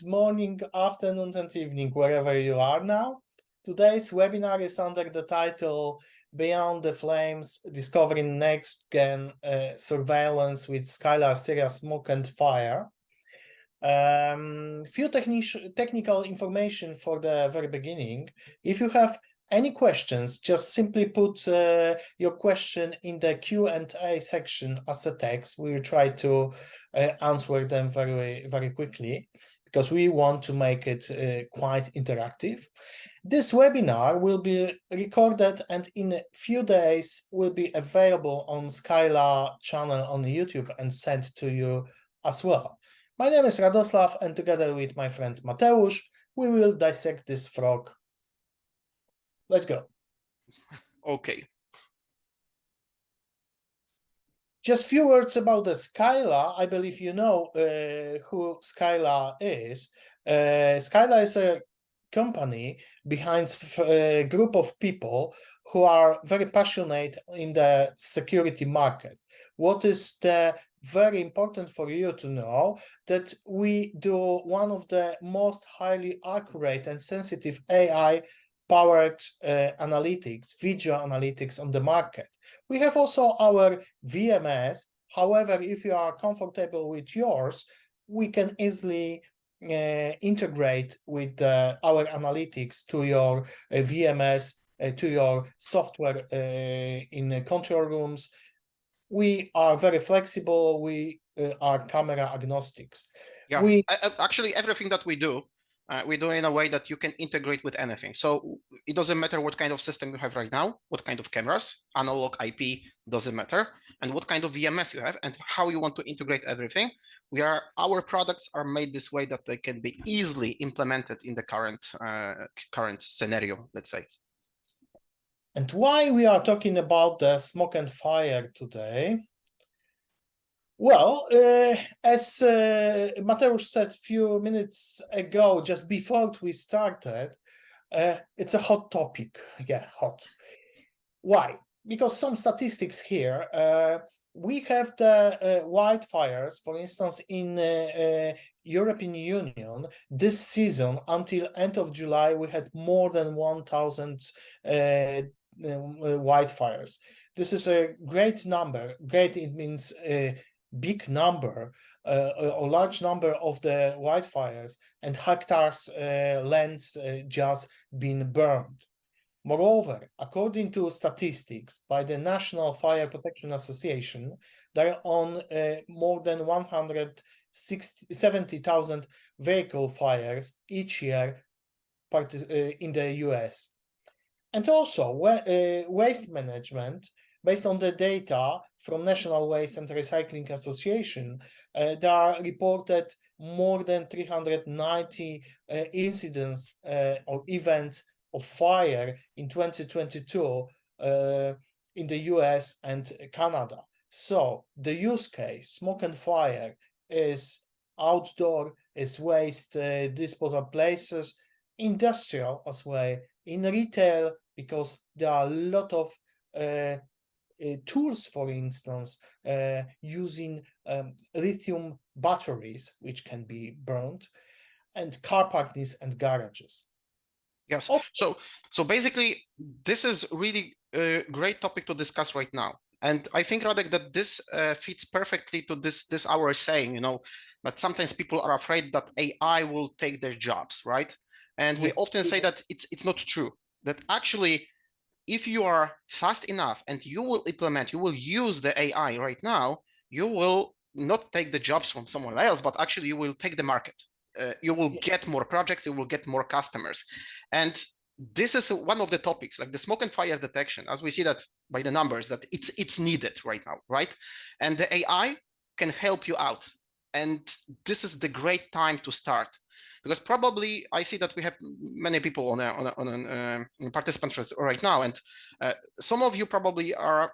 morning, afternoon, and evening, wherever you are now. Today's webinar is under the title Beyond the Flames, Discovering Next-Gen Surveillance with Scylla, Asteria, Smoke and Fire. Few technical information for the very beginning. If you have any questions, just simply put your question in the Q&A section as a text. We will try to answer them very quickly because we want to make it quite interactive. This webinar will be recorded and in a few days will be available on Scylla channel on YouTube and sent to you as well. My name is Radoslav, and together with my friend Mateusz, we will dissect this frog. Let's go. Okay. Just a few words about the Scylla. I believe you know who Scylla is. Scylla is a company behind a group of people who are very passionate in the security market. What is the very important for you to know that we do one of the most highly accurate and sensitive AI-powered analytics, video analytics on the market. We have also our VMS. However, if you are comfortable with yours, we can easily integrate with our analytics to your VMS, to your software in control rooms. We are very flexible. We are camera agnostics. Yeah, actually everything that we do in a way that you can integrate with anything. So it doesn't matter what kind of system you have right now, what kind of cameras, analog, IP, doesn't matter, and what kind of VMS you have and how you want to integrate everything. Our products are made this way that they can be easily implemented in the current scenario, let's say. And why we are talking about the smoke and fire today? Well, as Mateusz said a few minutes ago, just before we started, it's a hot topic. Yeah, hot. Why? Because some statistics here. We have the wildfires, for instance, in European Union this season. Until end of July, we had more than 1,000 wildfires. This is a great number. Great, it means a big number, a large number of the wildfires, and hectares lands just been burned. Moreover, according to statistics by the National Fire Protection Association, there are on more than 170,000 vehicle fires each year in the US. And also waste management, based on the data from National Waste and Recycling Association, there are reported more than 390 incidents or events of fire in 2022 in the US and Canada. So the use case, smoke and fire, is outdoor, is waste disposal places, industrial as well, in retail, because there are a lot of tools, for instance, using lithium batteries, which can be burned, and car parkings and garages. Yes. Oh. So basically, this is really a great topic to discuss right now. And I think, Radek, that this fits perfectly to this our saying, you know, that sometimes people are afraid that AI will take their jobs, right? And we often say that it's not true, that actually, if you are fast enough and you will use the AI right now, you will not take the jobs from someone else, but actually you will take the market. You will get more projects, you will get more customers. And this is one of the topics, like the smoke and fire detection, as we see that by the numbers, that it's needed right now, right? And the AI can help you out. And this is the great time to start. Because probably I see that we have many people on participants right now, and some of you probably are,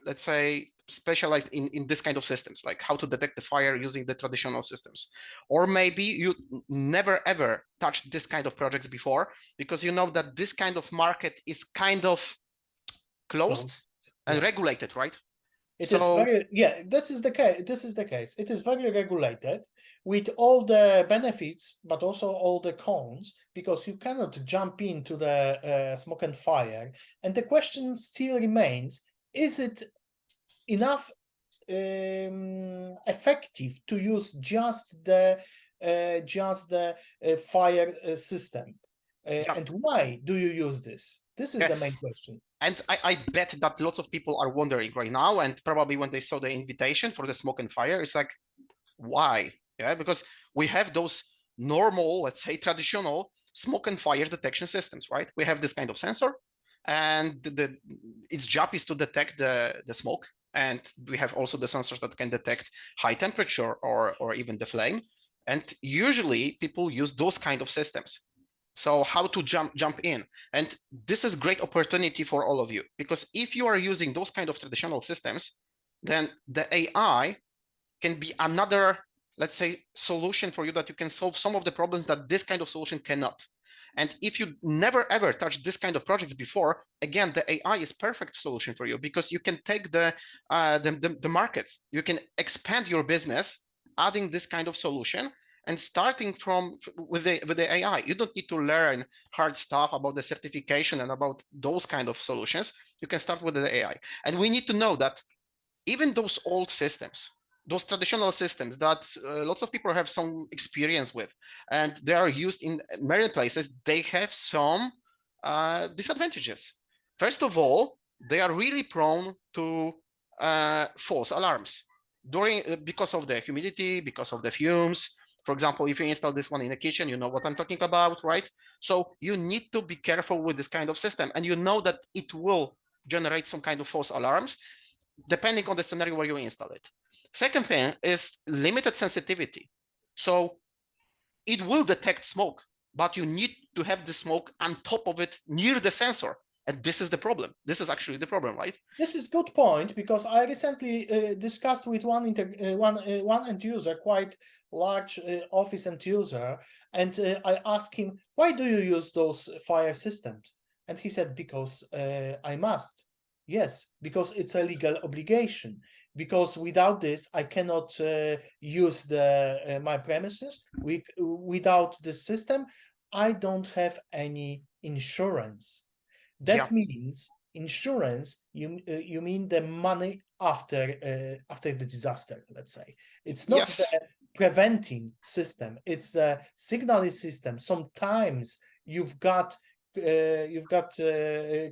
let's say, specialized in this kind of systems, like how to detect the fire using the traditional systems. Or maybe you never ever touched this kind of projects before, because you know that this kind of market is kind of closed and regulated, right? It is So very, yeah, this is the case. This is the case. It is very regulated with all the benefits, but also all the cons, because you cannot jump into the smoke and fire. And the question still remains, is it enough effective to use just the fire system? yeah, And why do you use this? This is yeah. the main question. And I bet that lots of people are wondering right now, and probably when they saw the invitation for the smoke and fire, it's like, why? Yeah, because we have those normal, let's say, traditional smoke and fire detection systems, right? We have this kind of sensor, and its job is to detect the smoke. And we have also the sensors that can detect high temperature or even the flame. And usually people use those kind of systems. So how to jump in? And this is great opportunity for all of you, because if you are using those kind of traditional systems, then the AI can be another, let's say, solution for you, that you can solve some of the problems that this kind of solution cannot. And if you never ever touched this kind of projects before, again, the AI is perfect solution for you, because you can take the market, you can expand your business, adding this kind of solution, and starting from with the AI. You don't need to learn hard stuff about the certification and about those kind of solutions. You can start with the AI. And we need to know that even those old systems, those traditional systems that lots of people have some experience with, and they are used in many places, they have some disadvantages. First of all, they are really prone to false alarms because of the humidity, because of the fumes. For example, if you install this one in a kitchen, you know what I'm talking about, right? So you need to be careful with this kind of system, and you know that it will generate some kind of false alarms depending on the scenario where you install it. Second thing is limited sensitivity. So it will detect smoke, but you need to have the smoke on top of it near the sensor. And this is the problem. This is actually the problem, right? This is good point, because I recently discussed with one end user, quite large office end user, and I asked him, why do you use those fire systems? And he said, because I must. Yes, because it's a legal obligation. Because without this, I cannot use the my premises. Without the system, I don't have any insurance. Yeah. That means insurance. You mean the money after the disaster? Let's say it's not the Yes. preventing system; it's a signaling system. Sometimes you've got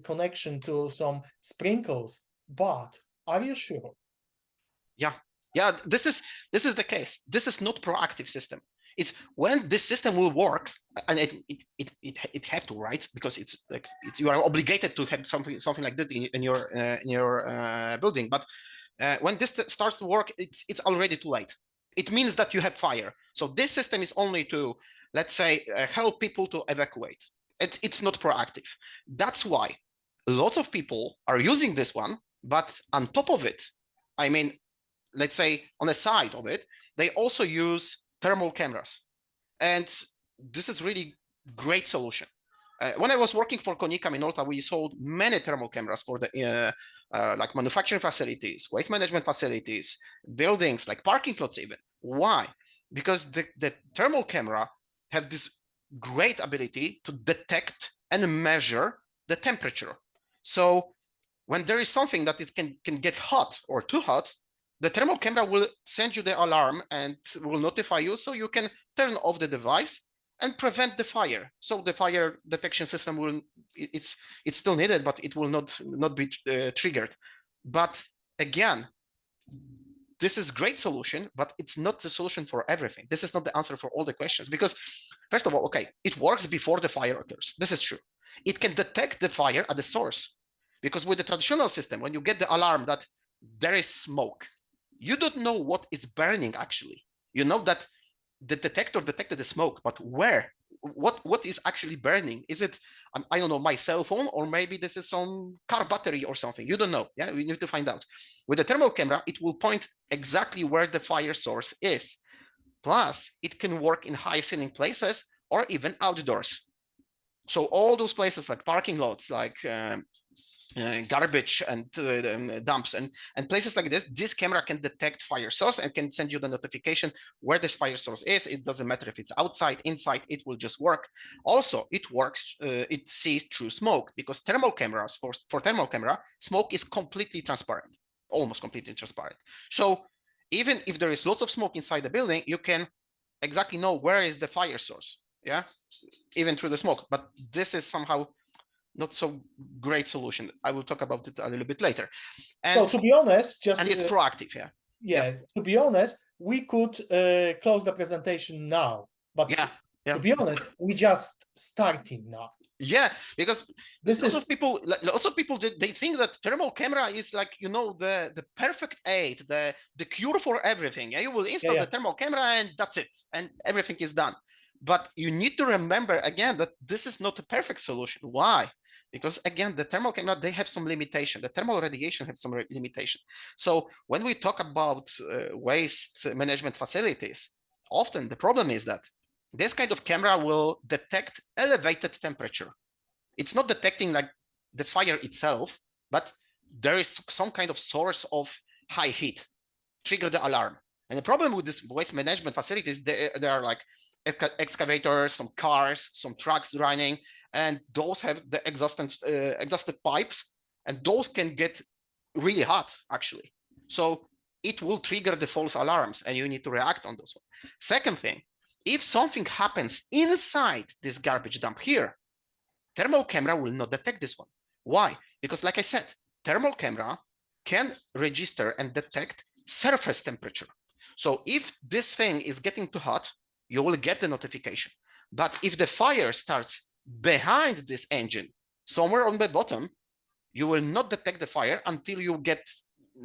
connection to some sprinkles, but are you sure? Yeah. Yeah. This is the case. This is not proactive system. It's when this system will work, and it have to, right? Because it's like you are obligated to have something like that in your building. But when this starts to work, it's already too late. It means that you have fire. So this system is only to, let's say, help people to evacuate. It's not proactive. That's why lots of people are using this one. But on top of it, I mean, let's say on the side of it, they also use thermal cameras. And this is really great solution. When I was working for Konica Minolta, we sold many thermal cameras for the like manufacturing facilities, waste management facilities, buildings, like parking lots even. Why? Because the thermal camera have this great ability to detect and measure the temperature. So when there is something that can get hot or too hot, the thermal camera will send you the alarm and will notify you, so you can turn off the device and prevent the fire. So the fire detection system will, it's still needed, but it will not be triggered. But again, this is great solution, but it's not the solution for everything. This is not the answer for all the questions, because first of all, okay, it works before the fire occurs. This is true. It can detect the fire at the source, because with the traditional system, when you get the alarm that there is smoke, you don't know what is burning actually. You know that the detector detected the smoke, but where? What is actually burning? Is it, I don't know, my cell phone, or maybe this is some car battery or something? You don't know. Yeah, we need to find out. With the thermal camera, it will point exactly where the fire source is. Plus, it can work in high ceiling places or even outdoors. So all those places like parking lots, like garbage and dumps and places like this camera can detect fire source and can send you the notification where this fire source is. It doesn't matter if it's outside, inside, it will just work. Also, it works, it sees through smoke, because thermal cameras, for thermal camera, smoke is completely transparent, almost completely transparent. So even if there is lots of smoke inside the building, you can exactly know where is the fire source, yeah, even through the smoke. But this is somehow not so great solution. I will talk about it a little bit later. And So to be honest, just and it's proactive, yeah. yeah. To be honest, we could close the presentation now, but Yeah. to be honest, we just starting now. Yeah, because This lots is of people they think that thermal camera is like, you know, the perfect aid, the cure for everything. Yeah, you will install the thermal camera and that's it, and everything is done. But you need to remember again that this is not a perfect solution. Why? Because again, the thermal camera, they have some limitation. The thermal radiation has some limitation. So when we talk about waste management facilities, often the problem is that this kind of camera will detect elevated temperature. It's not detecting like the fire itself, but there is some kind of source of high heat, trigger the alarm. And the problem with this waste management facilities, there are like excavators, some cars, some trucks running, and those have the exhausted pipes, and those can get really hot actually. So it will trigger the false alarms, and you need to react on those. Second thing, if something happens inside this garbage dump here, thermal camera will not detect this one. Why? Because like I said, thermal camera can register and detect surface temperature. So if this thing is getting too hot, you will get the notification. But if the fire starts behind this engine, somewhere on the bottom, you will not detect the fire until you get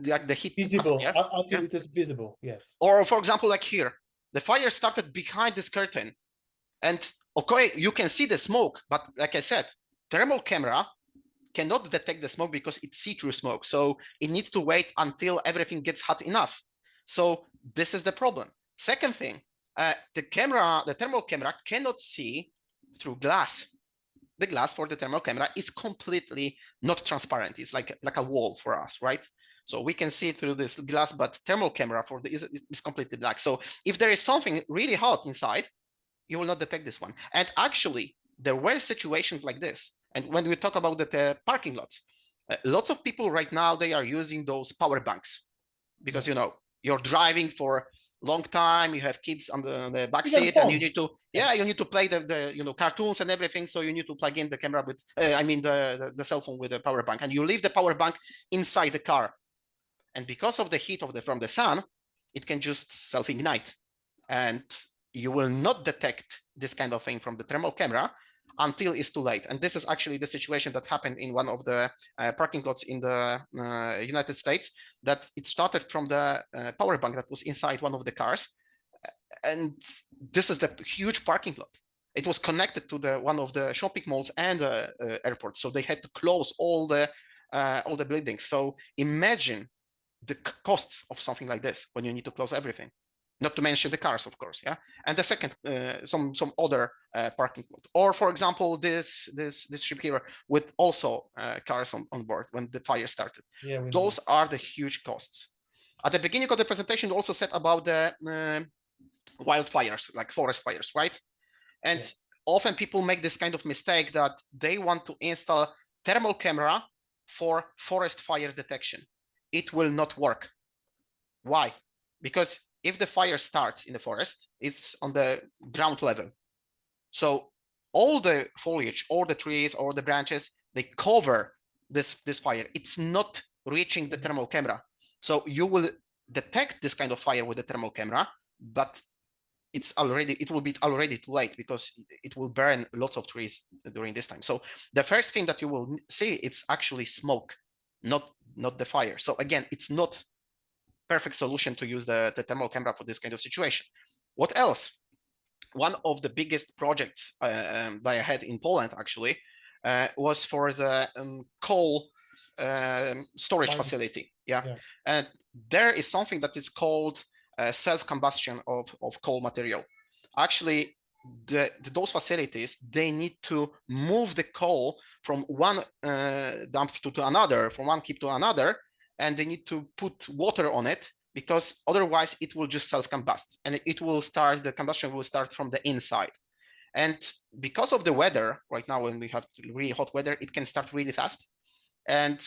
like the heat visible, up, until it is visible. Yes. Or for example, like here, the fire started behind this curtain, and okay, you can see the smoke, but like I said, thermal camera cannot detect the smoke because it's see-through smoke. So it needs to wait until everything gets hot enough. So this is the problem. Second thing, the thermal camera cannot see through glass. The glass for the thermal camera is completely not transparent. It's like a wall for us, right? So we can see through this glass, but thermal camera for the is completely black. So if there is something really hot inside, you will not detect this one. And actually, there were situations like this. And when we talk about the parking lots, lots of people right now, they are using those power banks because, you know, you're driving for long time, you have kids on the back seat, and you need to, you need to play the you know, cartoons and everything. So you need to plug in the camera with, I mean, the cell phone with the power bank, and you leave the power bank inside the car. And because of the heat from the sun, it can just self-ignite. And you will not detect this kind of thing from the thermal camera until it's too late. And this is actually the situation that happened in one of the parking lots in the United States, that it started from the power bank that was inside one of the cars. And this is the huge parking lot. It was connected to one of the shopping malls and airports. So they had to close all the buildings. So imagine the costs of something like this when you need to close everything. Not to mention the cars, of course, yeah. And the second, some other parking lot, or for example, this ship here with also cars on board when the fire started. Yeah, those are the huge costs. At the beginning of the presentation, you also said about the wildfires, like forest fires, right? And often people make this kind of mistake that they want to install thermal camera for forest fire detection. It will not work. Why? Because if the fire starts in the forest, it's on the ground level. So all the foliage, all the trees, or the branches, they cover this fire. It's not reaching the thermal camera. So you will detect this kind of fire with the thermal camera, but it will be already too late, because it will burn lots of trees during this time. So the first thing that you will see, it's actually smoke, not the fire. So again, it's not perfect solution to use the thermal camera for this kind of situation. What else? One of the biggest projects that I had in Poland actually was for the coal storage facility. Yeah. And there is something that is called self-combustion of coal material. Actually, those facilities, they need to move the coal from one dump to another, from one keep to another, and they need to put water on it, because otherwise it will just self-combust, and it will start, the combustion will start from the inside. And because of the weather right now, when we have really hot weather, it can start really fast, and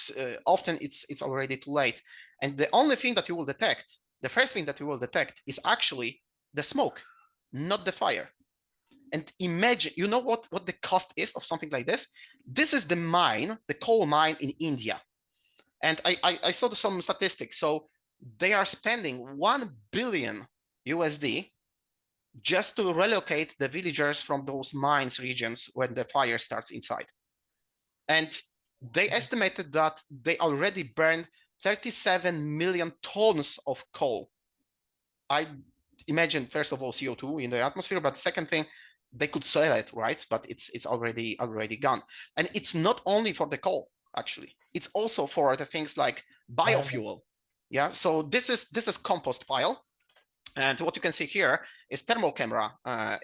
often it's already too late. And the only thing that you will detect, the first thing that you will detect, is actually the smoke, not the fire. And imagine, you know what the cost is of something like this? This is the mine, the coal mine in India. And I saw some statistics. So they are spending 1 billion USD just to relocate the villagers from those mines regions when the fire starts inside. And they estimated that they already burned 37 million tons of coal. I imagine, first of all, CO2 in the atmosphere, but second thing, they could sell it, right? But it's already gone. And it's not only for the coal, actually. It's also for the things like biofuel. Yeah, so this is compost pile. And what you can see here is thermal camera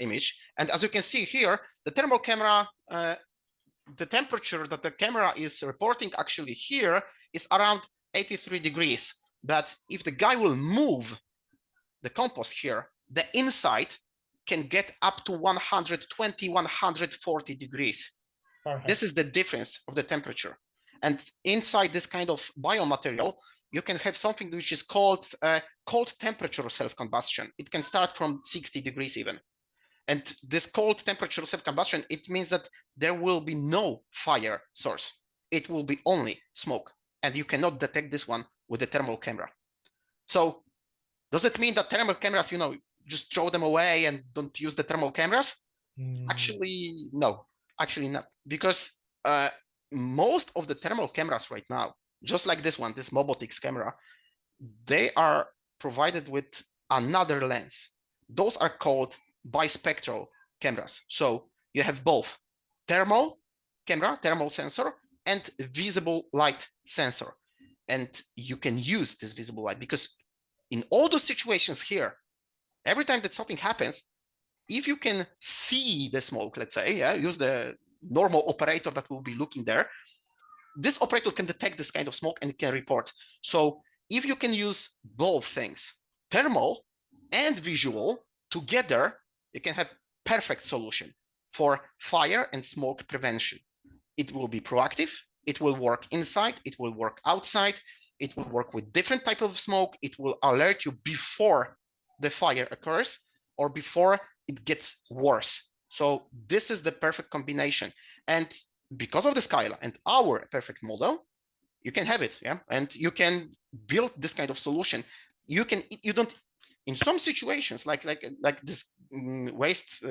image. And as you can see here, the thermal camera, the temperature that the camera is reporting actually here is around 83 degrees. But if the guy will move the compost here, the inside can get up to 120, 140 degrees. This is the difference of the temperature. And inside this kind of biomaterial, you can have something which is called cold temperature self-combustion. It can start from 60 degrees even. And this cold temperature self-combustion, it means that there will be no fire source. It will be only smoke. And you cannot detect this one with the thermal camera. So does it mean that thermal cameras, you know, just throw them away and don't use the thermal cameras? Actually, no, actually not. Because most of the thermal cameras right now, just like this one, this Mobotix camera, they are provided with another lens. Those are called bispectral cameras. So you have both thermal camera, thermal sensor, and visible light sensor. And you can use this visible light because in all those situations here, every time that something happens, if you can see the smoke, let's say, yeah, use the normal operator that will be looking there, this operator can detect this kind of smoke and can report. So if you can use both things, thermal and visual together, you can have perfect solution for fire and smoke prevention. It will be proactive. It will work inside. It will work outside. It will work with different type of smoke. It will alert you before the fire occurs or before it gets worse. So this is the perfect combination. And because of the Scylla and our perfect model, you can have it, yeah, and you can build this kind of solution. You don't, in some situations, like this waste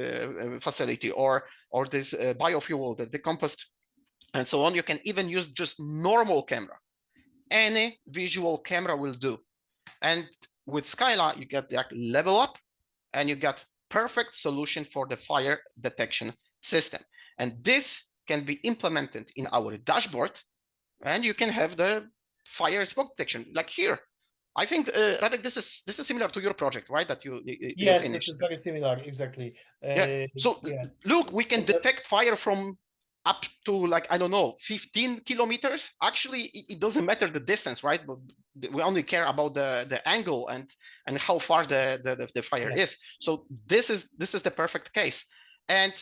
facility or this biofuel, the compost, and so on. You can even use just normal camera. Any visual camera will do. And with Scylla, you get the level up, and you got perfect solution for the fire detection system. And this can be implemented in our dashboard, and you can have the fire smoke detection like here. I think, Radek, this is similar to your project, right? That you yes, finished. this is very similar, exactly. Yeah. So yeah. look, we can detect fire from up to, like, I don't know, 15 kilometers. Actually, it doesn't matter the distance, right? But we only care about the angle and how far the fire is. So this is the perfect case. And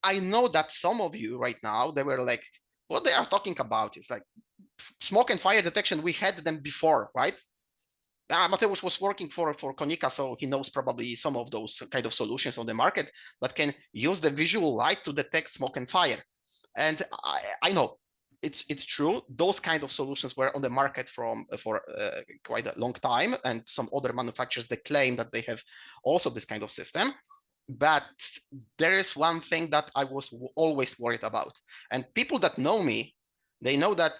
I know that some of you right now, they were like, what they are talking about is like smoke and fire detection. We had them before, right? Mateusz was working for Konica, so he knows probably some of those kind of solutions on the market that can use the visual light to detect smoke and fire. And I know it's true. Those kind of solutions were on the market for quite a long time, and some other manufacturers, they claim that they have also this kind of system. But there is one thing that I was always worried about, and people that know me, they know that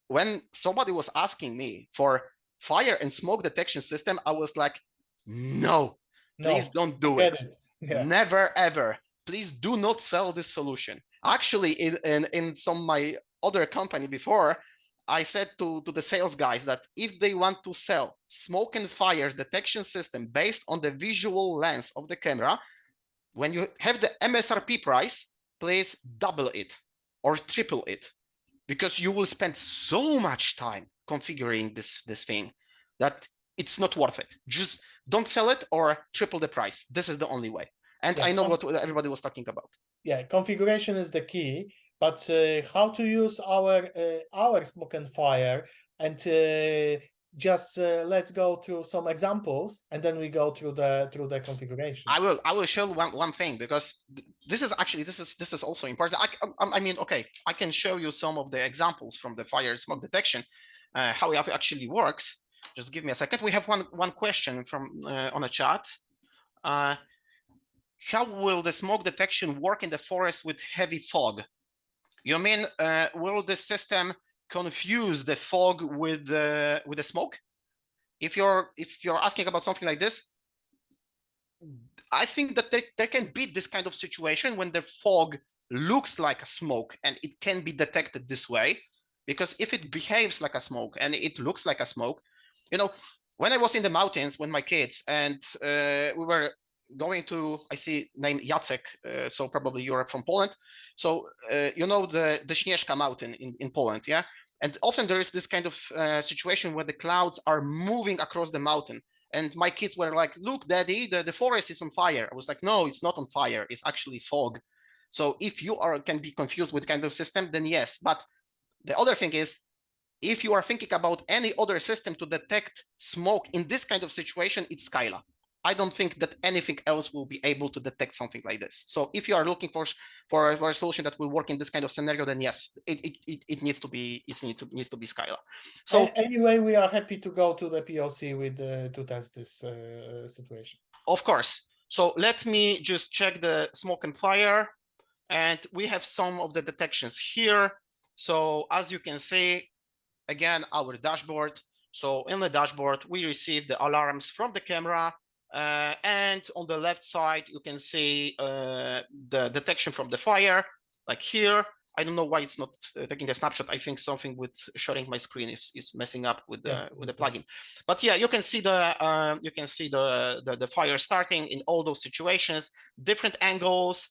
when somebody was asking me for fire and smoke detection system, I was like, no, please don't do it. Yeah. Never, ever. Please do not sell this solution. Actually, in some my other company before, I said to the sales guys that if they want to sell smoke and fire detection system based on the visual lens of the camera, when you have the MSRP price, please double it or triple it, because you will spend so much time configuring this thing that it's not worth it. Just don't sell it or triple the price. This is the only way. And I know what everybody was talking about. Yeah, configuration is the key, but how to use our smoke and fire, and just let's go through some examples, and then we go through the configuration. I will show one thing, because this is actually this is also important. I mean, okay, I can show you some of the examples from the fire and smoke detection, how it actually works. Just give me a second. We have one question from on a chat. How will the smoke detection work in the forest with heavy fog? You mean will the system confuse the fog with the smoke? If you're asking about something like this, I think that there can be this kind of situation when the fog looks like a smoke and it can be detected this way, because if it behaves like a smoke and it looks like a smoke, you know, when I was in the mountains with my kids and we were going to, I see name Jacek, so probably you're from Poland. So you know the Śnieżka mountain in Poland, yeah? And often there is this kind of situation where the clouds are moving across the mountain. And my kids were like, look, Daddy, the forest is on fire. I was like, no, it's not on fire. It's actually fog. So if you can be confused with kind of system, then yes. But the other thing is, if you are thinking about any other system to detect smoke in this kind of situation, it's Scylla. I don't think that anything else will be able to detect something like this. So if you are looking for a solution that will work in this kind of scenario, then yes, it needs to be Scylla. So anyway, we are happy to go to the POC with to test this situation. Of course. So let me just check the smoke and fire, and we have some of the detections here. So as you can see, again, our dashboard. So in the dashboard, we receive the alarms from the camera. And on the left side, you can see the detection from the fire, like here. I don't know why it's not taking the snapshot. I think something with sharing my screen is messing up with the plugin. But yeah, you can see the fire starting in all those situations, different angles,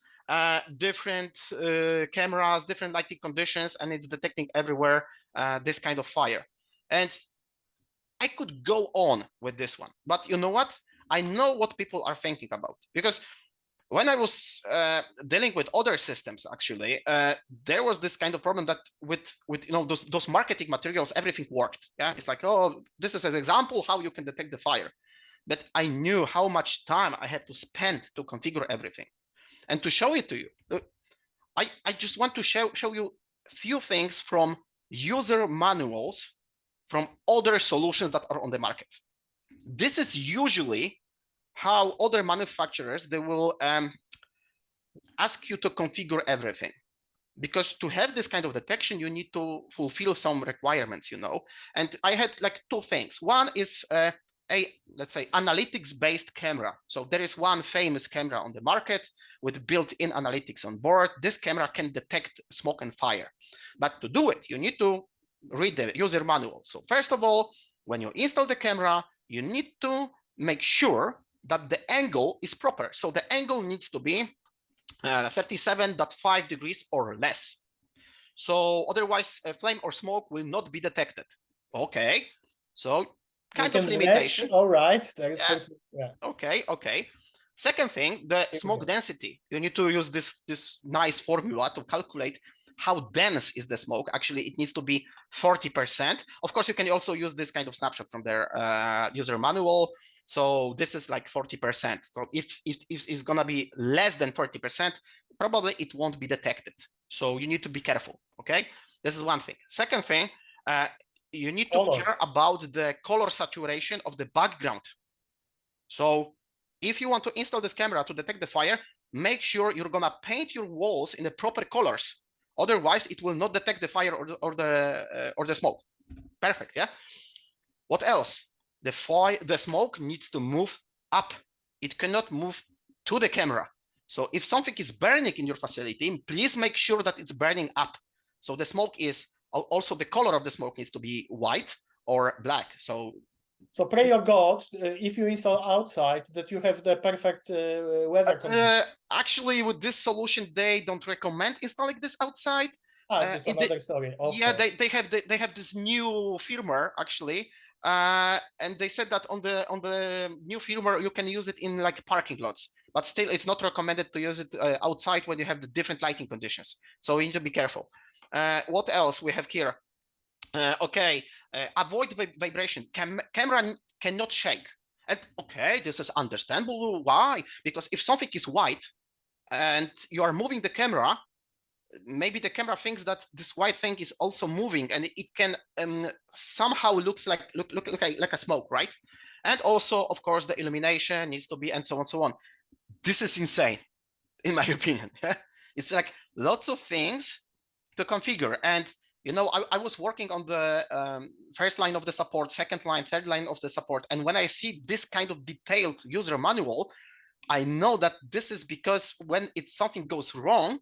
different cameras, different lighting conditions, and it's detecting everywhere this kind of fire. And I could go on with this one, but you know what? I know what people are thinking about, because when I was dealing with other systems, actually, there was this kind of problem that with those marketing materials, everything worked. Yeah, it's like, oh, this is an example how you can detect the fire. But I knew how much time I had to spend to configure everything, and to show it to you. I just want to show you a few things from user manuals from other solutions that are on the market. This is usually how other manufacturers, they will ask you to configure everything. Because to have this kind of detection, you need to fulfill some requirements, And I had like two things. One is a, let's say, analytics-based camera. So there is one famous camera on the market with built-in analytics on board. This camera can detect smoke and fire. But to do it, you need to read the user manual. So first of all, when you install the camera, you need to make sure that the angle is proper. So the angle needs to be 37.5 degrees or less. So otherwise, a flame or smoke will not be detected. Okay, so kind of limitation. All right. Okay. Second thing, the smoke density. You need to use this nice formula to calculate how dense is the smoke. Actually, it needs to be 40%. Of course, you can also use this kind of snapshot from their user manual. So this is like 40%. So if it's gonna be less than 40%, probably it won't be detected. So you need to be careful, okay? This is one thing. Second thing, you need to care about the color saturation of the background. So if you want to install this camera to detect the fire, make sure you're gonna paint your walls in the proper colors. Otherwise, it will not detect the fire or the smoke. Perfect, yeah? What else? The smoke needs to move up. It cannot move to the camera. So if something is burning in your facility, please make sure that it's burning up. So the smoke is, also the color of the smoke needs to be white or black. So So pray your God, if you install outside, that you have the perfect weather conditions. Actually, with this solution, they don't recommend installing this outside. This is another story. Yeah, Okay. they have this new firmware actually, and they said that on the new firmware you can use it in like parking lots, but still it's not recommended to use it outside when you have the different lighting conditions. So you need to be careful. What else we have here? Okay, avoid vibration. Camera cannot shake. And okay, this is understandable. Why? Because if something is white and you are moving the camera, maybe the camera thinks that this white thing is also moving, and it can somehow look like a smoke, right? And also, of course, the illumination needs to be, and so on, so on. This is insane, in my opinion. It's like lots of things to configure. And you know, I was working on the first line of the support, second line, third line of the support, and when I see this kind of detailed user manual, I know that this is because when something goes wrong,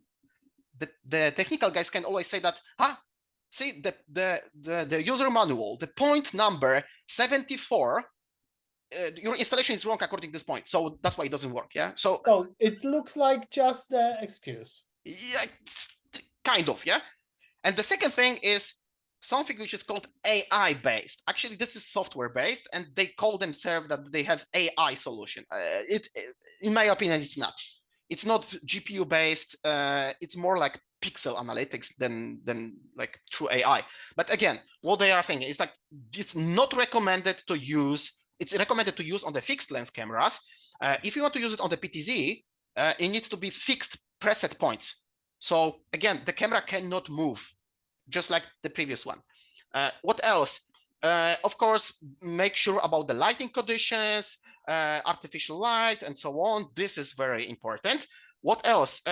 the technical guys can always say that, see the user manual, the point number 74, your installation is wrong according to this point, so that's why it doesn't work. Yeah, so it looks like just the excuse. Yeah, kind of, yeah. And the second thing is something which is called AI based. Actually, this is software based, and they call themselves that they have AI solution. In my opinion, it's not. It's not GPU based. It's more like pixel analytics than like true AI. But again, what they are thinking is like it's not recommended to use. It's recommended to use on the fixed lens cameras. If you want to use it on the PTZ, it needs to be fixed preset points. So again, the camera cannot move, just like the previous one. What else? Of course, make sure about the lighting conditions, artificial light, and so on. This is very important. What else?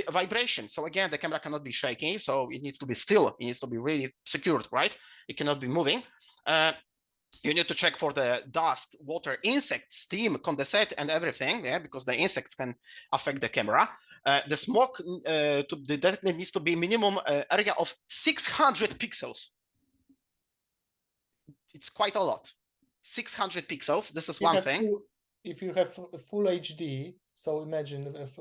Vibration. So again, the camera cannot be shaking, so it needs to be still. It needs to be really secured, right? It cannot be moving. You need to check for the dust, water, insects, steam, condensate, and everything, yeah, because the insects can affect the camera. The smoke to the detector needs to be minimum area of 600 pixels. It's quite a lot. 600 pixels. This is one thing. If you have full HD, so imagine if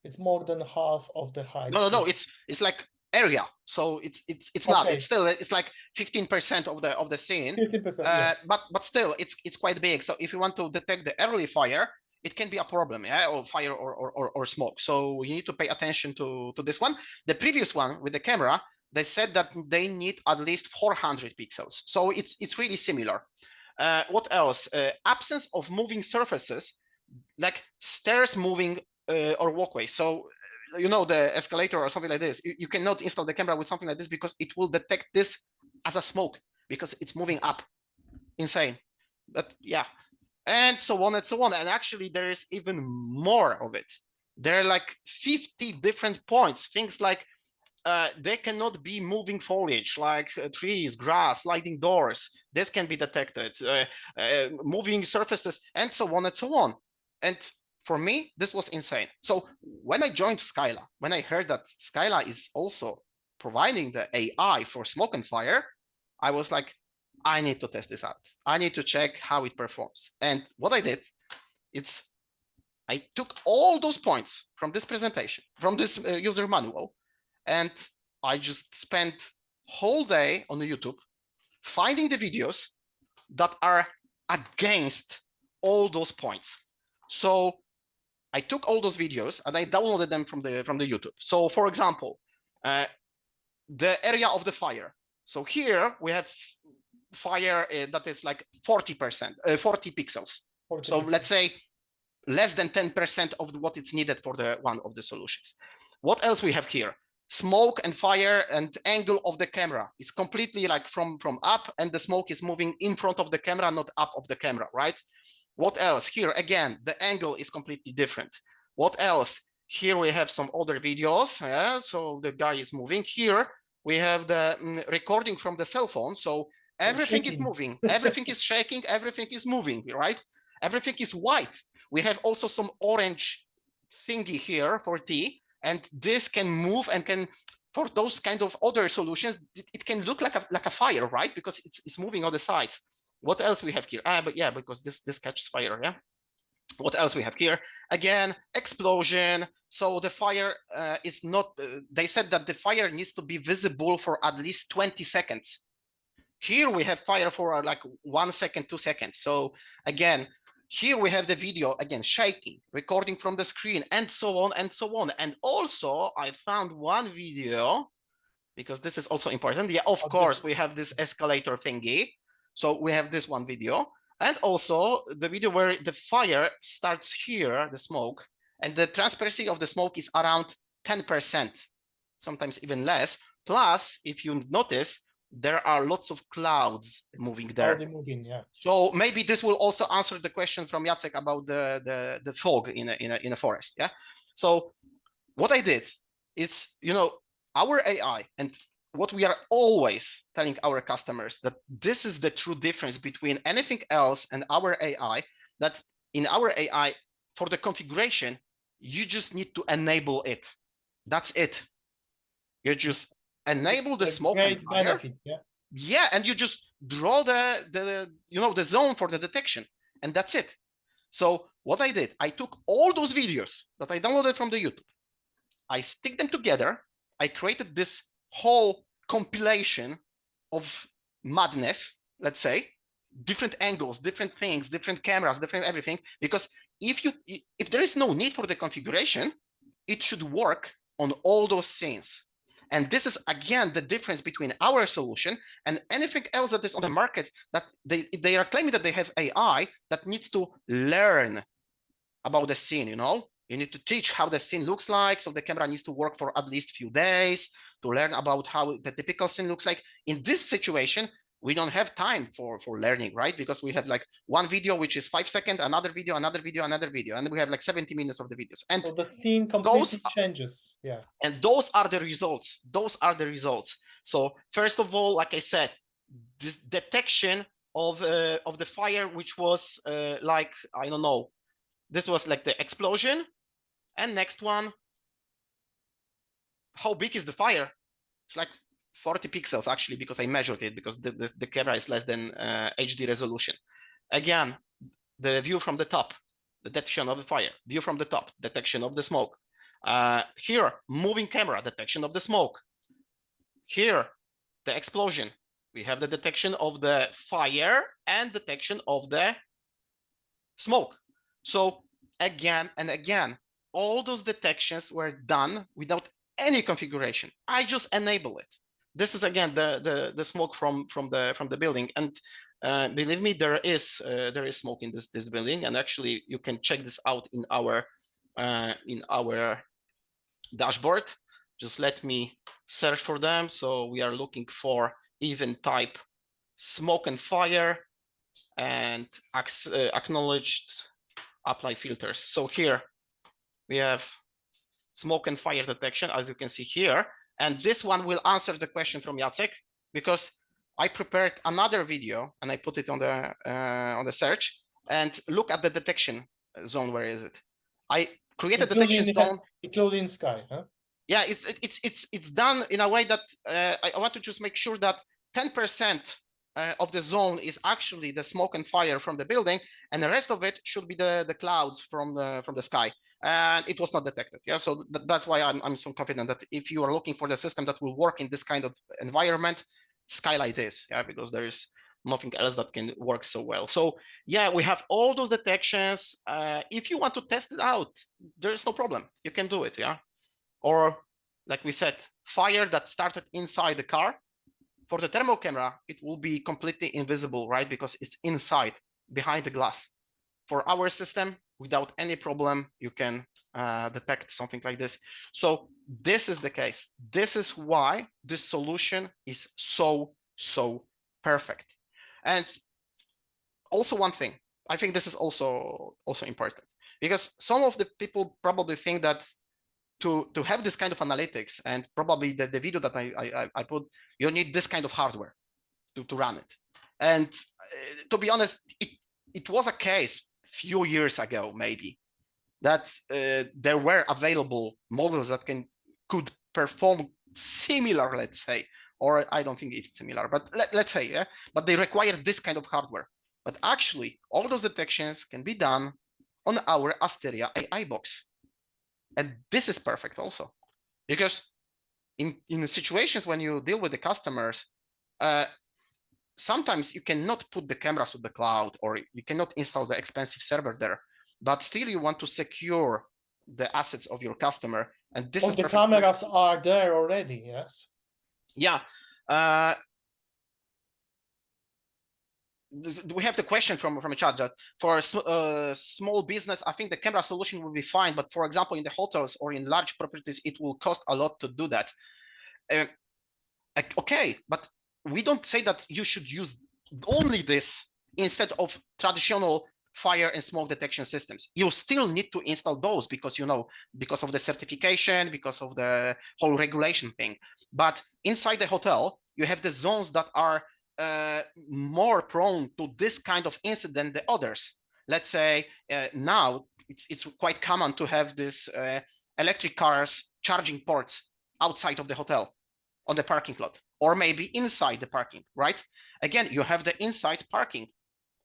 it's more than half of the height. No. It's like area. So it's not. It's still it's like 15% of the scene. 15%. Yeah. But still it's quite big. So if you want to detect the early fire, it can be a problem, yeah, or fire or smoke. So you need to pay attention to this one. The previous one with the camera, they said that they need at least 400 pixels. So it's really similar. What else? Absence of moving surfaces, like stairs moving or walkway. So you know, the escalator or something like this, you cannot install the camera with something like this because it will detect this as a smoke because it's moving up. Insane. But yeah, and so on and so on. And actually there is even more of it. There are like 50 different points, things like they cannot be moving foliage, like trees, grass, sliding doors. This can be detected, moving surfaces, and so on and so on. And for me, this was insane. So when I joined Scylla, when I heard that Scylla is also providing the AI for smoke and fire, I was like, I need to test this out. I need to check how it performs. And what I did, I took all those points from this presentation, from this user manual, and I just spent whole day on YouTube finding the videos that are against all those points. So I took all those videos and I downloaded them from the YouTube. So for example, the area of the fire. So here we have fire that is like 40%, 40 pixels. 40 so pixels. Let's say less than 10% of what is needed for the one of the solutions. What else we have here? Smoke and fire and angle of the camera is completely like from up, and the smoke is moving in front of the camera, not up of the camera, right? What else? Here again, the angle is completely different. What else? Here we have some other videos. Yeah? So the guy is moving. Here we have the recording from the cell phone. So everything is moving, everything is shaking, everything is moving, right? Everything is white. We have also some orange thingy here for T, and this can move and can, for those kind of other solutions, it can look like a fire, right? Because it's moving on the sides. what else we have here? But yeah, because this catches fire, yeah. What else we have here? Again, explosion. So the fire is not, they said that the fire needs to be visible for at least 20 seconds. Here we have fire for like 1 second, 2 seconds. So again, here we have the video, again, shaking, recording from the screen, and so on and so on. And also I found one video, because this is also important. Yeah, of course, we have this escalator thingy. So we have this one video. And also the video where the fire starts here, the smoke, and the transparency of the smoke is around 10%, sometimes even less. Plus, if you notice, there are lots of clouds moving there. Moving, yeah. So maybe this will also answer the question from Jacek about the fog in a forest. Yeah. So what I did is, our AI, and what we are always telling our customers, that this is the true difference between anything else and our AI, that in our AI, for the configuration, you just need to enable it. That's it. You just enable the smoke and fire. Benefit, yeah. Yeah, and you just draw the zone for the detection, and that's it. So what I did, I took all those videos that I downloaded from the YouTube, I stick them together, I created this whole compilation of madness, let's say, different angles, different things, different cameras, different everything, because if there is no need for the configuration, it should work on all those scenes. And this is, again, the difference between our solution and anything else that is on the market, that they are claiming that they have AI that needs to learn about the scene, You need to teach how the scene looks like, so the camera needs to work for at least a few days to learn about how the typical scene looks like. In this situation, we don't have time for learning, right? Because we have like one video, which is 5 seconds, another video, another video, another video, and we have like 70 minutes of the videos. And so the scene completely changes, yeah. And those are the results. Those are the results. So first of all, like I said, this detection of the fire, which was like, I don't know, this was like the explosion. And next one, how big is the fire? It's like 40 pixels actually, because I measured it, because the camera is less than HD resolution. Again, the view from the top, the detection of the fire, view from the top, detection of the smoke. Here, moving camera, detection of the smoke. Here, the explosion. We have the detection of the fire and detection of the smoke. So again and again, all those detections were done without any configuration. I just enable it. This is again the smoke from the building, and believe me, there is smoke in this building, and actually you can check this out in our dashboard. Just let me search for them. So we are looking for event type smoke and fire, and acknowledged apply filters. So here we have smoke and fire detection, as you can see here. And this one will answer the question from Jacek, because I prepared another video and I put it on the search, and look at the detection zone. Where is it? I created a detection zone, including sky, huh? Yeah, it's done in a way that I want to just make sure that 10% of the zone is actually the smoke and fire from the building, and the rest of it should be the clouds from the sky. And it was not detected. Yeah, so that's why I'm so confident that if you are looking for the system that will work in this kind of environment, Skylight is, yeah, because there is nothing else that can work so well. So yeah, we have all those detections. If you want to test it out, there is no problem. You can do it, yeah. Or like we said, fire that started inside the car. For the thermal camera, it will be completely invisible, right? Because it's inside, behind the glass. For our system, without any problem, you can detect something like this. So this is the case. This is why this solution is so perfect. And also one thing, I think this is also important, because some of the people probably think that to have this kind of analytics, and probably the video that I put, you need this kind of hardware to run it. And to be honest, it was a case few years ago, maybe, that there were available models that could perform similar, let's say, or I don't think it's similar, but let's say, yeah, but they required this kind of hardware. But actually, all those detections can be done on our Asteria AI box. And this is perfect also, because in the situations when you deal with the customers, sometimes you cannot put the cameras on the cloud, or you cannot install the expensive server there, but still you want to secure the assets of your customer. And this is the perfect. cameras are there already, yes? Yeah. We have the question from a chat that for a small business, I think the camera solution will be fine. But for example, in the hotels or in large properties, it will cost a lot to do that. Okay, but we don't say that you should use only this instead of traditional fire and smoke detection systems. You still need to install those because, you know, because of the certification, because of the whole regulation thing. But inside the hotel, you have the zones that are more prone to this kind of incident than others. Let's say now it's quite common to have this electric cars charging ports outside of the hotel on the parking lot, or maybe inside the parking, right? Again, you have the inside parking,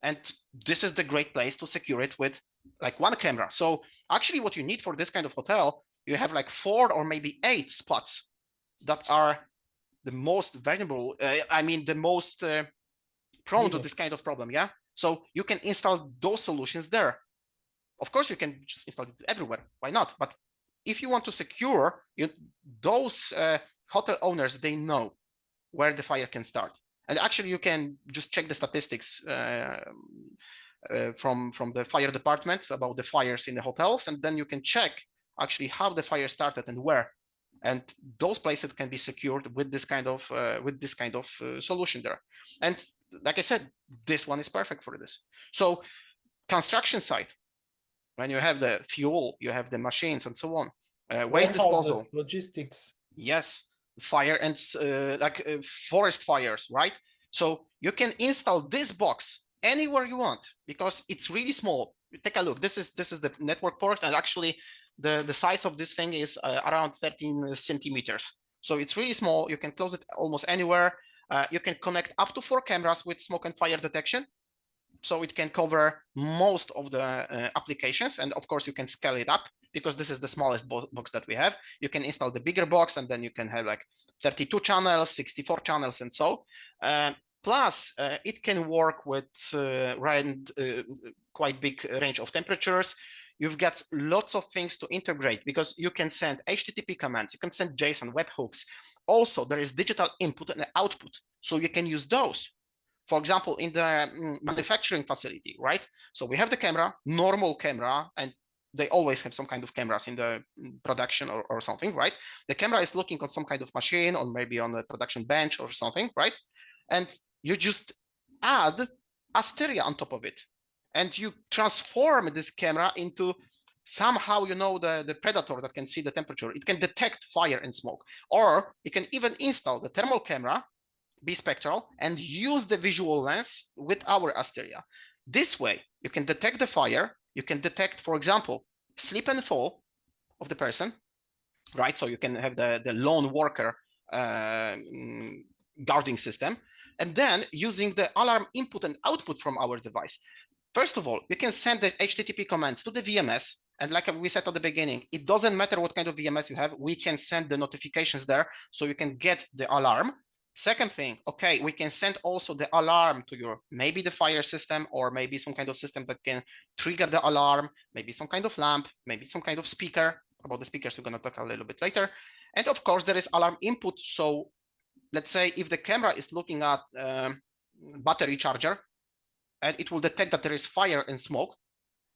and this is the great place to secure it with like one camera. So actually what you need for this kind of hotel, you have like 4 or maybe 8 spots that are the most vulnerable, the most prone to this kind of problem, yeah? So you can install those solutions there. Of course, you can just install it everywhere. Why not? But if you want to secure those hotel owners, they know where the fire can start. And actually, you can just check the statistics from the fire department about the fires in the hotels, and then you can check actually how the fire started and where. And those places can be secured with this kind of solution there. And like I said, this one is perfect for this. So construction site, when you have the fuel, you have the machines and so on. Waste disposal, logistics. Yes, fire and forest fires, right? So you can install this box anywhere you want because it's really small. Take a look. This is the network port, and actually the size of this thing is around 13 centimeters. So it's really small. You can close it almost anywhere. You can connect up to 4 cameras with smoke and fire detection. So it can cover most of the applications. And of course, you can scale it up because this is the smallest box that we have. You can install the bigger box, and then you can have like 32 channels, 64 channels, and so. Plus, it can work with quite big range of temperatures. You've got lots of things to integrate because you can send HTTP commands, you can send JSON webhooks. Also, there is digital input and output, so you can use those. For example, in the manufacturing facility, right? So we have the camera, normal camera, and they always have some kind of cameras in the production or something, right? The camera is looking on some kind of machine or maybe on a production bench or something, right? And you just add Asteria on top of it. And you transform this camera into somehow, you know, the predator that can see the temperature. It can detect fire and smoke. Or you can even install the thermal camera, bispectral, and use the visual lens with our Asteria. This way, you can detect the fire. You can detect, for example, slip and fall of the person, right? So you can have the lone worker guarding system. And then using the alarm input and output from our device. First of all, you can send the HTTP commands to the VMS. And like we said at the beginning, it doesn't matter what kind of VMS you have. We can send the notifications there so you can get the alarm. Second thing, okay, we can send also the alarm to your, maybe the fire system, or maybe some kind of system that can trigger the alarm, maybe some kind of lamp, maybe some kind of speaker. About the speakers, we're going to talk a little bit later. And of course, there is alarm input. So let's say if the camera is looking at battery charger and it will detect that there is fire and smoke,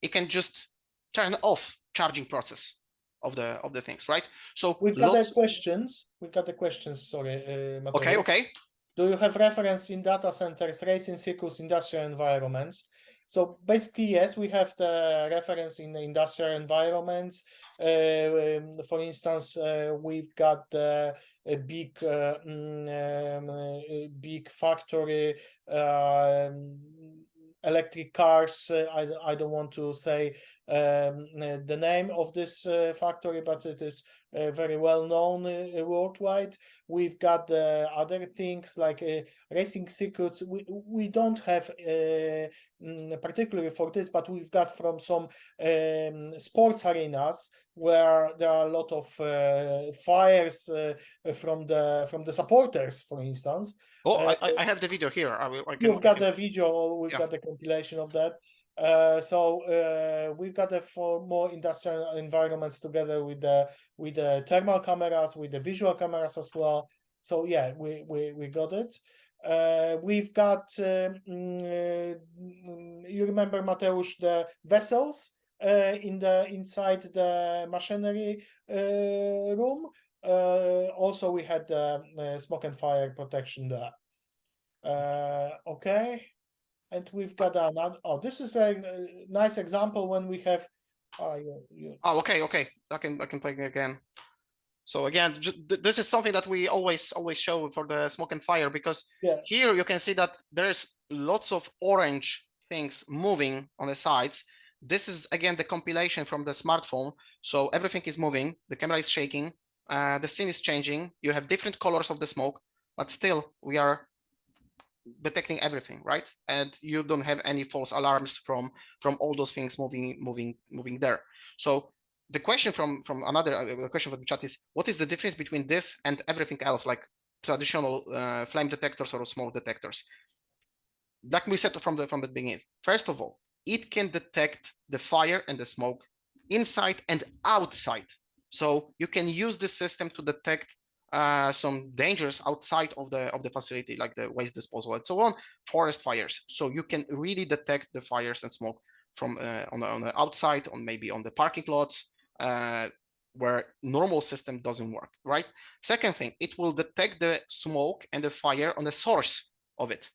it can just turn off charging process of the things, right? So we've got the questions. Sorry, Mateusz. Okay. Do you have reference in data centers, racing circuits, industrial environments? So basically, yes, we have the reference in the industrial environments. For instance, we've got a big factory, electric cars. I don't want to say the name of this factory, but it is very well known worldwide. We've got the other things like racing circuits. We don't have particularly for this, but we've got from some sports arenas where there are a lot of fires from the supporters, for instance. Oh, I have the video here. You've got the video, we've yeah. got the compilation of that. We've got the for more industrial environments together with the thermal cameras, with the visual cameras as well. So yeah, we got it. We've got you remember, Mateusz, the vessels inside the machinery room. Also we had the smoke and fire protection there. Okay, and we've got another. Oh, this is a nice example when we have. Oh, okay. I can play it again. So again, this is something that we always show for the smoke and fire, because here you can see that there's lots of orange things moving on the sides. This is again the compilation from the smartphone. So everything is moving, the camera is shaking, the scene is changing. You have different colors of the smoke, but still we are detecting everything, right? And you don't have any false alarms from all those things moving there. So the question from another question from the chat is, what is the difference between this and everything else, like traditional flame detectors or smoke detectors? Like we said from the beginning, first of all, it can detect the fire and the smoke inside and outside. So you can use this system to detect some dangers outside of the facility, like the waste disposal and so on, forest fires. So you can really detect the fires and smoke from on the outside, maybe on the parking lots, where normal system doesn't work, right? Second thing, it will detect the smoke and the fire on the source of it.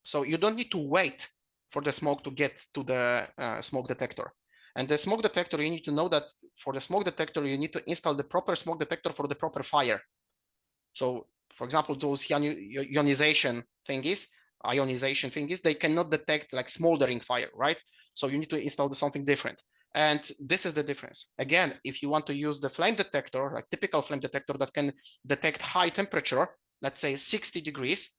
So you don't need to wait for the smoke to get to the smoke detector. And the smoke detector, you need to know that for the smoke detector, you need to install the proper smoke detector for the proper fire. So, for example, those ionization thingies, they cannot detect like smoldering fire, right? So you need to install something different. And this is the difference. Again, if you want to use the flame detector, like typical flame detector that can detect high temperature, let's say 60 degrees,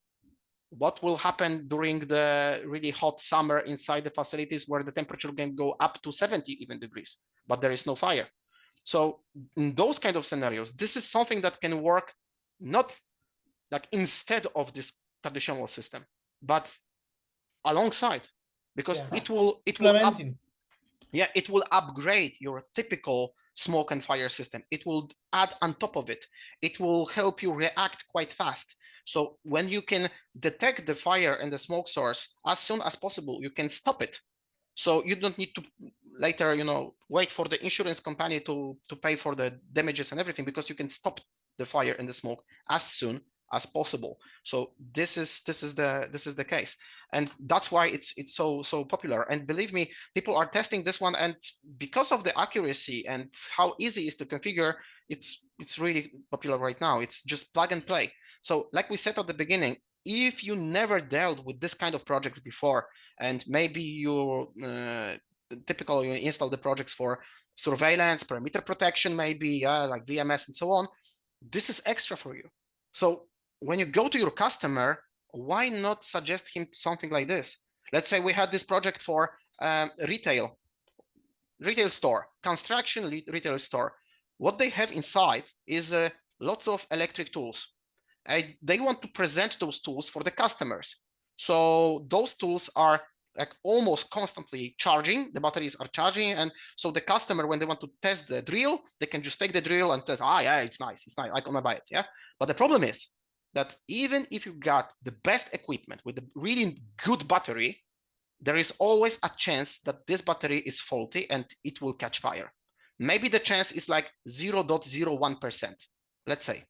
what will happen during the really hot summer inside the facilities where the temperature can go up to 70 even degrees, but there is no fire. So in those kind of scenarios, this is something that can work not like instead of this traditional system, but alongside, because it will upgrade your typical smoke and fire system. It will add on top of it. It will help you react quite fast. So when you can detect the fire and the smoke source as soon as possible, you can stop it. So you don't need to later, wait for the insurance company to pay for the damages and everything, because you can stop the fire and the smoke as soon as possible. So this is the case, and that's why it's so popular. And believe me, people are testing this one, and because of the accuracy and how easy it is to configure, it's really popular right now. It's just plug and play. So like we said at the beginning, if you never dealt with this kind of projects before, and maybe you typically you install the projects for surveillance, perimeter protection, maybe like VMS and so on, this is extra for you. So when you go to your customer, why not suggest him something like this? Let's say we had this project for retail store, construction retail store. What they have inside is lots of electric tools. They want to present those tools for the customers. So those tools are like almost constantly charging, the batteries are charging, and so the customer, when they want to test the drill, they can just take the drill and test, yeah, it's nice, I'm gonna buy it, yeah? But the problem is that even if you got the best equipment with a really good battery, there is always a chance that this battery is faulty and it will catch fire. Maybe the chance is like 0.01%, let's say.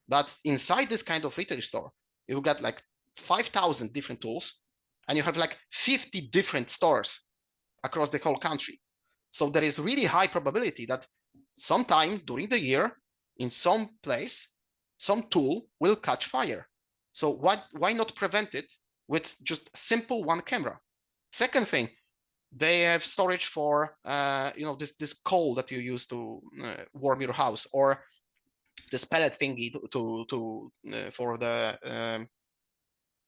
But inside this kind of retail store, you got like 5,000 different tools, and you have like 50 different stores across the whole country. So there is really high probability that sometime during the year, in some place, some tool will catch fire. So why not prevent it with just simple one camera? Second thing, They have storage for this coal that you use to warm your house, or this pellet thingy for the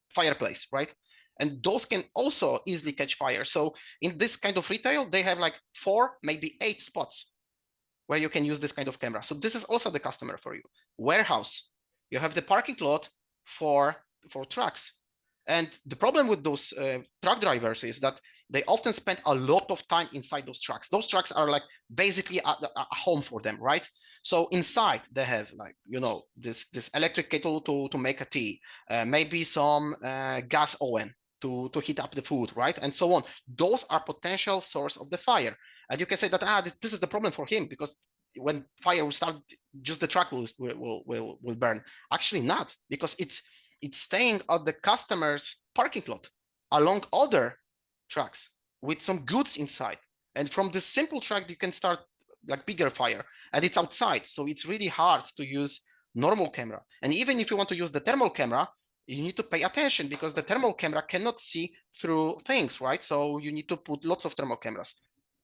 fireplace, right? And those can also easily catch fire. So in this kind of retail, they have like 4, maybe 8 spots where you can use this kind of camera. So this is also the customer for you. Warehouse, you have the parking lot for trucks. And the problem with those truck drivers is that they often spend a lot of time inside those trucks. Those trucks are like basically a home for them, right? So inside they have like, this electric kettle to make a tea, maybe some gas oven to heat up the food, right? And so on. Those are potential source of the fire. And you can say that this is the problem for him, because when fire will start, just the truck will burn. Actually not, because it's staying at the customer's parking lot along other trucks with some goods inside. And from this simple truck, you can start like bigger fire, and it's outside. So it's really hard to use normal camera. And even if you want to use the thermal camera, you need to pay attention, because the thermal camera cannot see through things, right? So you need to put lots of thermal cameras,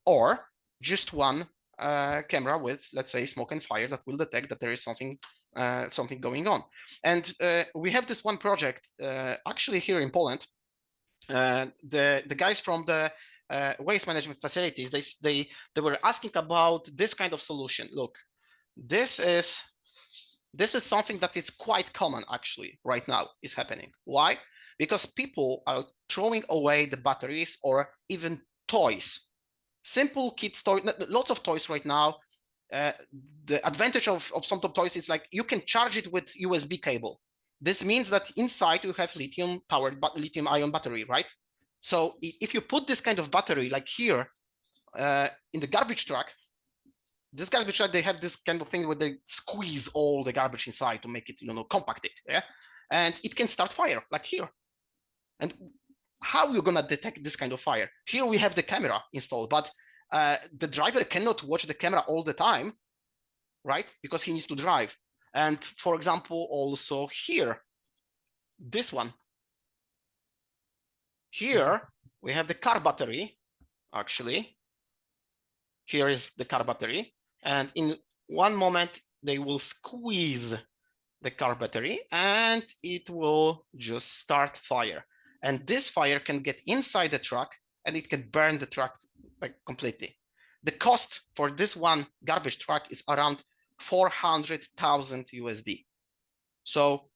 or just one camera with, let's say, smoke and fire that will detect that there is something going on. And we have this one project actually here in Poland. The guys from the waste management facilities, they were asking about this kind of solution. Look, this is something that is quite common actually right now is happening. Why? Because people are throwing away the batteries or even toys. Simple kids toys, lots of toys right now. The advantage of some top toys is like you can charge it with USB cable. This means that inside you have lithium-ion battery, right? So if you put this kind of battery like here in the garbage truck, this garbage truck, they have this kind of thing where they squeeze all the garbage inside to make it, compacted, yeah? And it can start fire like here. And how are you gonna detect this kind of fire? Here we have the camera installed, but the driver cannot watch the camera all the time, right? Because he needs to drive. And for example, also here, this one. Here we have the car battery, actually. Here is the car battery. And in one moment, they will squeeze the car battery and it will just start fire. And this fire can get inside the truck and it can burn the truck like completely. The cost for this one garbage truck is around 400,000 USD. So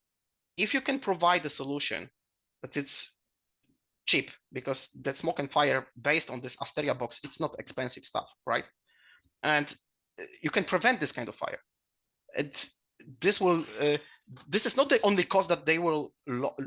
if you can provide a solution that it's cheap, because the smoke and fire based on this Asteria box, it's not expensive stuff, right? And you can prevent this kind of fire. This is not the only cost that they will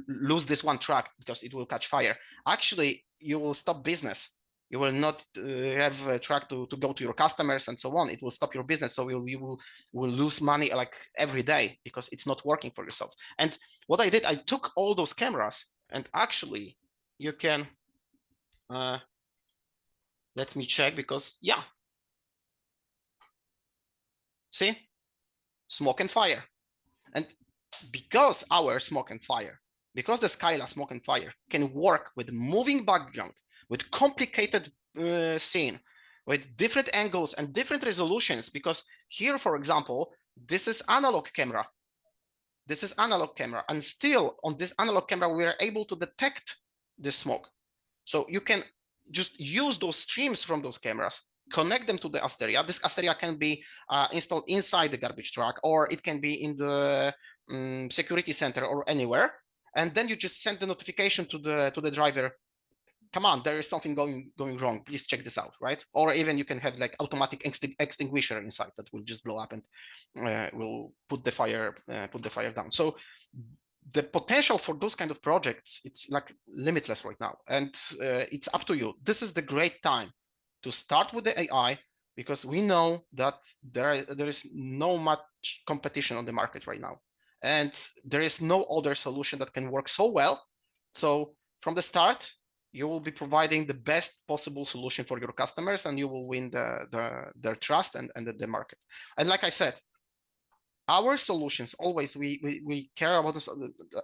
lose this one truck because it will catch fire. Actually, you will stop business. You will not have a truck to go to your customers and so on. It will stop your business. So you will lose money like every day because it's not working for yourself. And what I did, I took all those cameras and actually you can, let me check, because yeah. See, smoke and fire. And because our smoke and fire, because the Scylla smoke and fire can work with moving background, with complicated scene, with different angles and different resolutions, because here, for example, this is analog camera. This is analog camera. And still on this analog camera, we are able to detect the smoke. So you can just use those streams from those cameras, connect them to the Asteria. This Asteria can be installed inside the garbage truck, or it can be in the security center or anywhere. And then you just send the notification to the driver. Come on, there is something going wrong. Please check this out, right? Or even you can have like automatic extinguisher inside that will just blow up and will put the fire down. So the potential for those kind of projects, it's like limitless right now, and it's up to you. This is the great time to start with the AI, because we know that there is no much competition on the market right now, and there is no other solution that can work so well. So from the start, you will be providing the best possible solution for your customers, and you will win their trust and the market. And like I said, our solutions always, we care about this.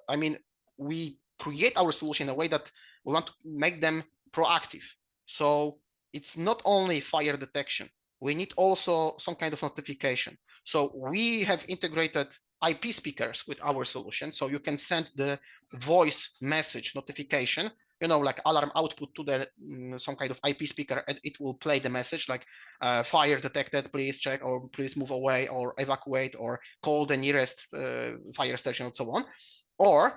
I mean, we create our solution in a way that we want to make them proactive. So it's not only fire detection. We need also some kind of notification. So we have integrated IP speakers with our solution. So you can send the voice message notification, like alarm output to the some kind of IP speaker, and it will play the message like fire detected, please check, or please move away, or evacuate, or call the nearest fire station, and so on. Or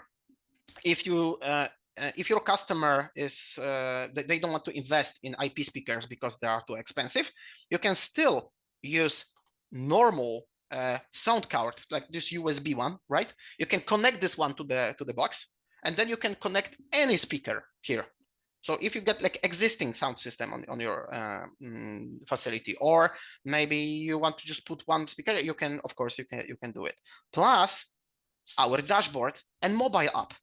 if your customer is they don't want to invest in IP speakers because they are too expensive, you can still use normal sound card like this USB one, right? You can connect this one to the box, and then you can connect any speaker here. So if you get like existing sound system on your facility, or maybe you want to just put one speaker, you can, of course, you can do it. Plus our dashboard and mobile app.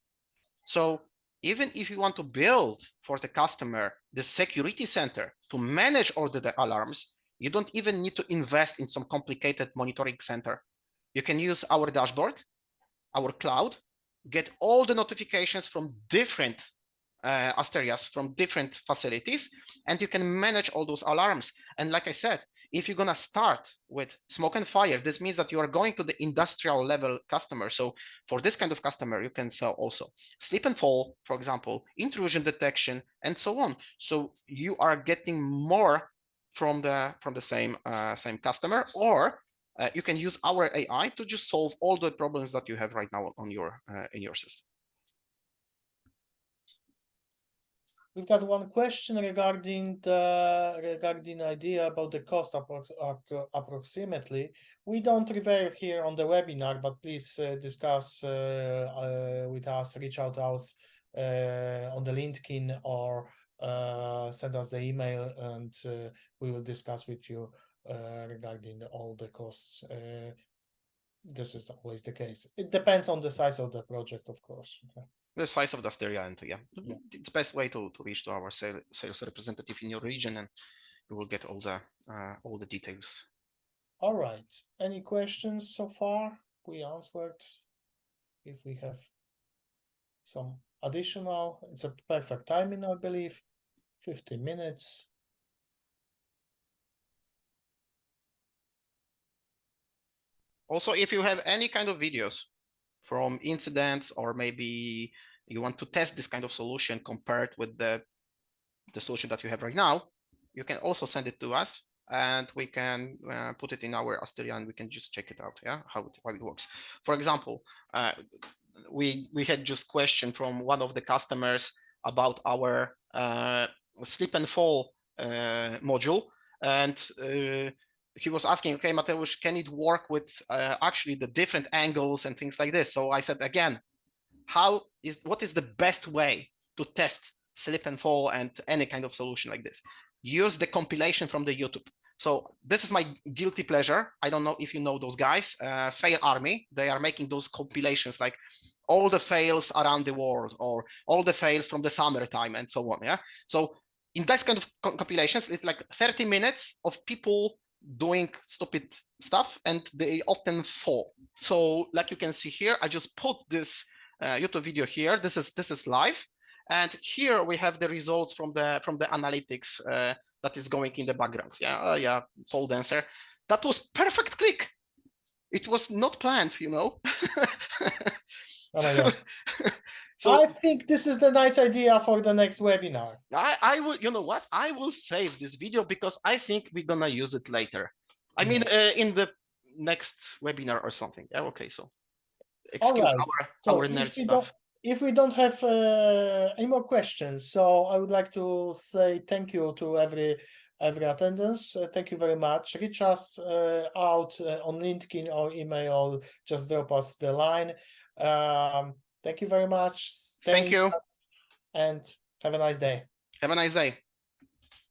So even if you want to build for the customer the security center to manage all the alarms, you don't even need to invest in some complicated monitoring center. You can use our dashboard, our cloud, get all the notifications from different Asterias, from different facilities, and you can manage all those alarms. And like I said, if you're going to start with smoke and fire, this means that you are going to the industrial level customer. So for this kind of customer, you can sell also slip and fall, for example, intrusion detection, and so on. So you are getting more from the same customer, or you can use our AI to just solve all the problems that you have right now on your in your system. We've got one question regarding the idea about the cost approximately. We don't reveal here on the webinar, but please discuss with us, reach out to us on the LinkedIn, or send us the email, and we will discuss with you regarding all the costs. This is always the case. It depends on the size of the project, of course. Okay. The size of the Asteria, and it's best way to reach to our sales representative in your region, and you will get all the details. All right. Any questions so far? We answered. If we have some additional, it's a perfect timing, I believe. 15 minutes. Also, if you have any kind of videos from incidents, or maybe you want to test this kind of solution compared with the solution that you have right now, you can also send it to us, and we can put it in our Asteria, and we can just check it out, how it works. For example, we had just question from one of the customers about our slip and fall module, and he was asking, okay, Mateusz, can it work with actually the different angles and things like this? So I said, again, what is the best way to test slip and fall and any kind of solution like this? Use the compilation from the YouTube. So this is my guilty pleasure. I don't know if you know those guys, Fail Army. They are making those compilations, like all the fails around the world, or all the fails from the summertime, and so on. So in this kind of compilations, it's like 30 minutes of people doing stupid stuff, and they often fall. So like you can see here, I just put this YouTube video here. This is live, and here we have the results from the analytics that is going in the background. Pole dancer. That was perfect click. It was not planned, Oh my God. So I think this is the nice idea for the next webinar. I will, you know what? I will save this video because I think we're gonna use it later. I mean, in the next webinar or something. Yeah, okay, so excuse our nerd stuff. If we don't have any more questions, so I would like to say thank you to every attendance. Thank you very much. Reach us out on LinkedIn or email, just drop us the line. Thank you very much. Thank you. And have a nice day. Have a nice day.